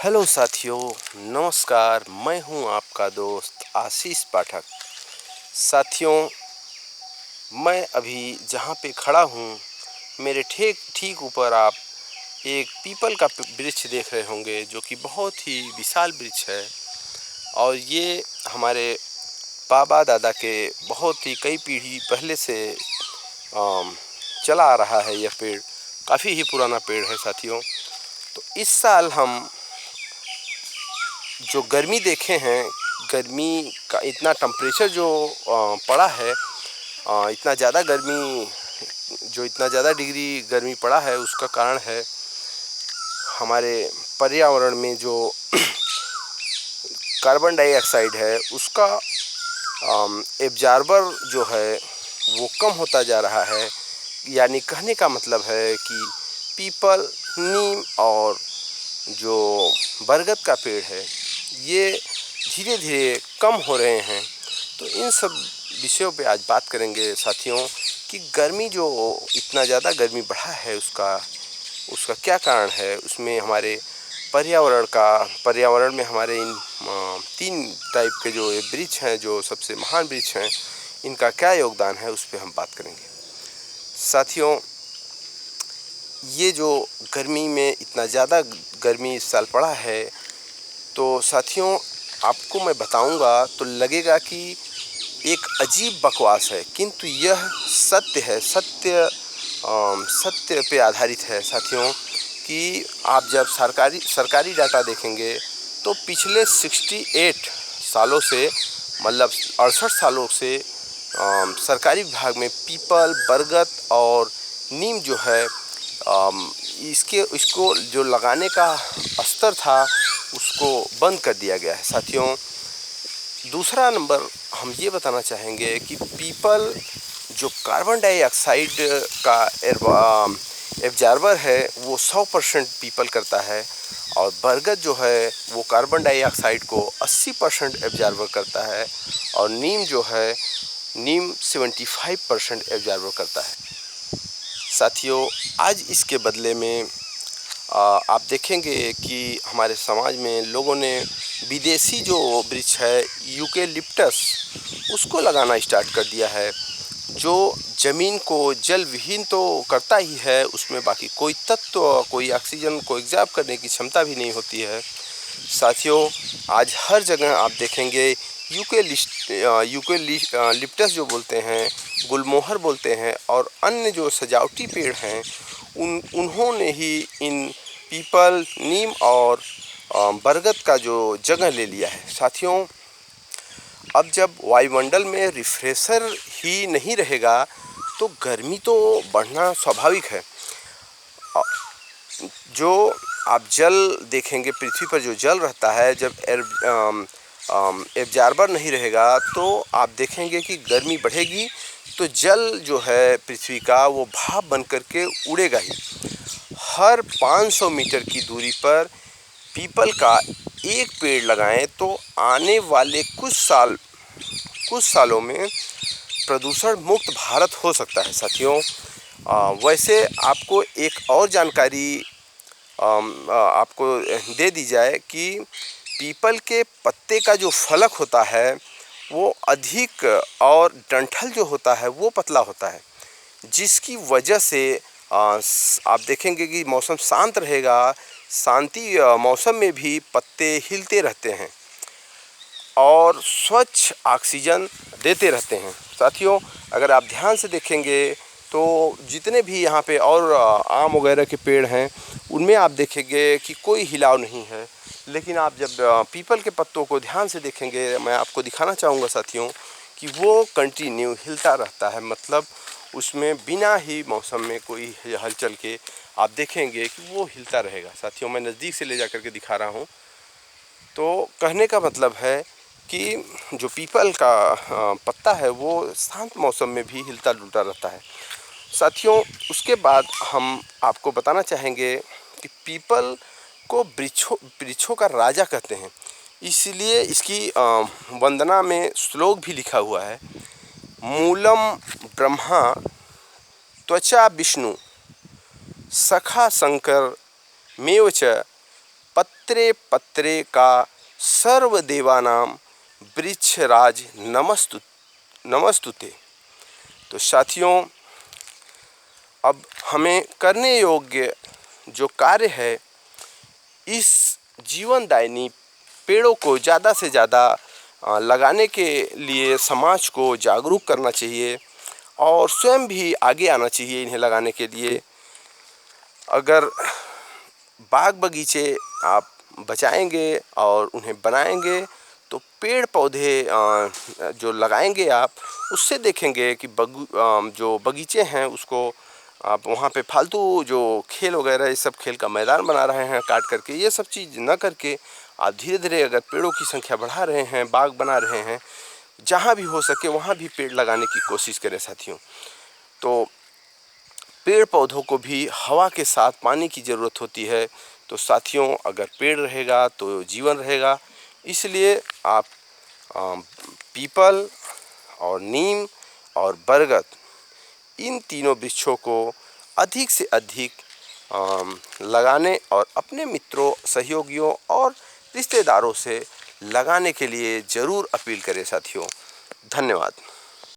Hello साथियों, नमस्कार। मैं हूं आपका दोस्त आशीष पाठक। साथियों, मैं अभी जहां पे खड़ा हूं, मेरे ठीक ठीक ऊपर आप एक पीपल का वृक्ष देख रहे होंगे, जो कि बहुत ही विशाल वृक्ष है। और ये हमारे बाबा दादा के बहुत ही कई पीढ़ी पहले से अम, चला आ रहा है। यह पेड़ काफ़ी ही पुराना पेड़ है साथियों। तो इस साल हम जो गर्मी देखे हैं, गर्मी का इतना टेम्परेचर जो पड़ा है, इतना ज़्यादा गर्मी, जो इतना ज़्यादा डिग्री गर्मी पड़ा है, उसका कारण है हमारे पर्यावरण में जो कार्बन डाइऑक्साइड है, उसका एब्जॉर्बर जो है वो कम होता जा रहा है। यानी कहने का मतलब है कि पीपल, नीम और जो बरगद का पेड़ है, ये धीरे धीरे कम हो रहे हैं। तो इन सब विषयों पे आज बात करेंगे साथियों, कि गर्मी जो इतना ज़्यादा गर्मी बढ़ा है, उसका क्या कारण है। उसमें हमारे पर्यावरण में हमारे इन 3 टाइप के जो ये वृक्ष हैं, जो सबसे महान वृक्ष हैं, इनका क्या योगदान है, उस पर हम बात करेंगे साथियों। ये जो गर्मी में इतना ज़्यादा गर्मी इस साल पड़ा है, तो साथियों आपको मैं बताऊंगा तो लगेगा कि एक अजीब बकवास है, किंतु यह सत्य है। सत्य पे आधारित है साथियों। कि आप जब सरकारी डाटा देखेंगे, तो पिछले 68 सालों से, मतलब 68 सालों से सरकारी विभाग में पीपल, बरगद और नीम जो है, इसको जो लगाने का स्तर था, उसको बंद कर दिया गया है साथियों। दूसरा नंबर हम ये बताना चाहेंगे कि पीपल जो कार्बन डाइऑक्साइड का एब्जॉर्बर है, वो 100% पीपल करता है। और बरगद जो है वो कार्बन डाइऑक्साइड को 80% एब्जॉर्बर करता है। और नीम जो है, नीम 75% एब्जॉर्बर करता है साथियों। आज इसके बदले में आप देखेंगे कि हमारे समाज में लोगों ने विदेशी जो वृक्ष है, यूकेलिप्टस, उसको लगाना स्टार्ट कर दिया है, जो ज़मीन को जल विहीन तो करता ही है, उसमें बाकी कोई तत्व, कोई ऑक्सीजन को एब्जॉर्ब करने की क्षमता भी नहीं होती है साथियों। आज हर जगह आप देखेंगे यूकेलिप्टस जो बोलते हैं, गुलमोहर बोलते हैं, और अन्य जो सजावटी पेड़ हैं, उन्होंने ही इन पीपल, नीम और बरगद का जो जगह ले लिया है साथियों। अब जब वायुमंडल में रिफ्रेशर ही नहीं रहेगा, तो गर्मी तो बढ़ना स्वाभाविक है। जो आप जल देखेंगे, पृथ्वी पर जो जल रहता है, जब एब्जॉर्बर नहीं रहेगा, तो आप देखेंगे कि गर्मी बढ़ेगी। तो जल जो है पृथ्वी का, वो भाप बन करके उड़ेगा ही। हर 500 मीटर की दूरी पर पीपल का एक पेड़ लगाएं, तो आने वाले कुछ सालों में प्रदूषण मुक्त भारत हो सकता है साथियों। वैसे आपको एक और जानकारी आपको दे दी जाए कि पीपल के पत्ते का जो फलक होता है, वो अधिक, और डंठल जो होता है वो पतला होता है, जिसकी वजह से आप देखेंगे कि मौसम शांत रहेगा। शांति मौसम में भी पत्ते हिलते रहते हैं और स्वच्छ ऑक्सीजन देते रहते हैं साथियों। अगर आप ध्यान से देखेंगे, तो जितने भी यहाँ पे और आम वगैरह के पेड़ हैं, उनमें आप देखेंगे कि कोई हिलाव नहीं है। लेकिन आप जब पीपल के पत्तों को ध्यान से देखेंगे, मैं आपको दिखाना चाहूँगा साथियों, कि वो कंटिन्यू हिलता रहता है। मतलब उसमें बिना ही मौसम में कोई हलचल के आप देखेंगे कि वो हिलता रहेगा साथियों। मैं नज़दीक से ले जा कर के दिखा रहा हूँ। तो कहने का मतलब है कि जो पीपल का पत्ता है, वो शांत मौसम में भी हिलता डुलता रहता है साथियों। उसके बाद हम आपको बताना चाहेंगे कि पीपल को वृक्षों का राजा कहते हैं। इसलिए इसकी वंदना में श्लोक भी लिखा हुआ है, मूलम ब्रह्मा त्वचा विष्णु सखा शंकर मेव च पत्रे पत्रे का सर्वदेवानां वृक्षराज नमस्तुते। तो साथियों, अब हमें करने योग्य जो कार्य है, इस जीवनदायिनी पेड़ों को ज़्यादा से ज़्यादा लगाने के लिए समाज को जागरूक करना चाहिए और स्वयं भी आगे आना चाहिए इन्हें लगाने के लिए। अगर बाग बगीचे आप बचाएंगे और उन्हें बनाएंगे तो पेड़ पौधे जो लगाएंगे आप, उससे देखेंगे कि जो बगीचे हैं उसको आप वहाँ पे फालतू जो खेल वगैरह ये सब खेल का मैदान बना रहे हैं काट करके, ये सब चीज़ न करके आप धीरे धीरे अगर पेड़ों की संख्या बढ़ा रहे हैं, बाग बना रहे हैं, जहाँ भी हो सके वहाँ भी पेड़ लगाने की कोशिश करें साथियों। तो पेड़ पौधों को भी हवा के साथ पानी की ज़रूरत होती है। तो साथियों, अगर पेड़ रहेगा तो जीवन रहेगा। इसलिए आप पीपल और नीम और बरगद, इन तीनों वृक्षों को अधिक से अधिक लगाने और अपने मित्रों, सहयोगियों और रिश्तेदारों से लगाने के लिए ज़रूर अपील करें साथियों। धन्यवाद।